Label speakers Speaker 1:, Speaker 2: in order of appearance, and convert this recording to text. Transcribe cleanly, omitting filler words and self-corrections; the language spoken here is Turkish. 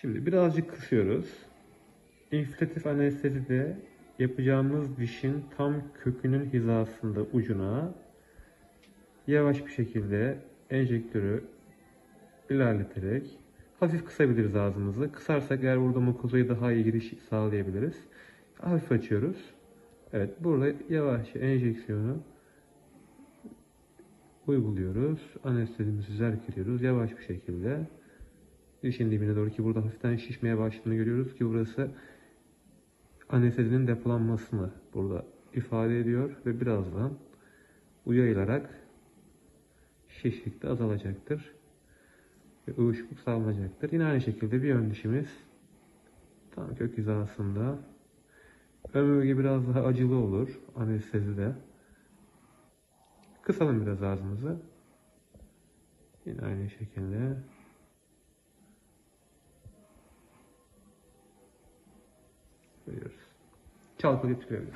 Speaker 1: Şimdi birazcık kısıyoruz. İnflatif anestezide yapacağımız dişin tam kökünün hizasında ucuna yavaş bir şekilde enjektörü ilerleterek hafif kısabiliriz ağzımızı. Kısarsak eğer burada mukozaya daha iyi giriş sağlayabiliriz. Hafif açıyoruz. Evet, burada yavaşça enjeksiyonu uyguluyoruz. Anestezimizi zerk ediyoruz yavaş bir şekilde. Dişin dibine doğru, ki burada hafiften şişmeye başladığını görüyoruz ki burası anestezinin depolanmasını burada ifade ediyor ve birazdan yayılarak şişlik de azalacaktır ve uyuşukluk sağlanacaktır. Yine aynı şekilde bir ön dişimiz tam kök hizasında. Ön bölge biraz daha acılı olur anestezide. Kısalım biraz ağzımızı. Yine aynı şekilde. Görüyoruz. Çalkalayıp çıkıyoruz.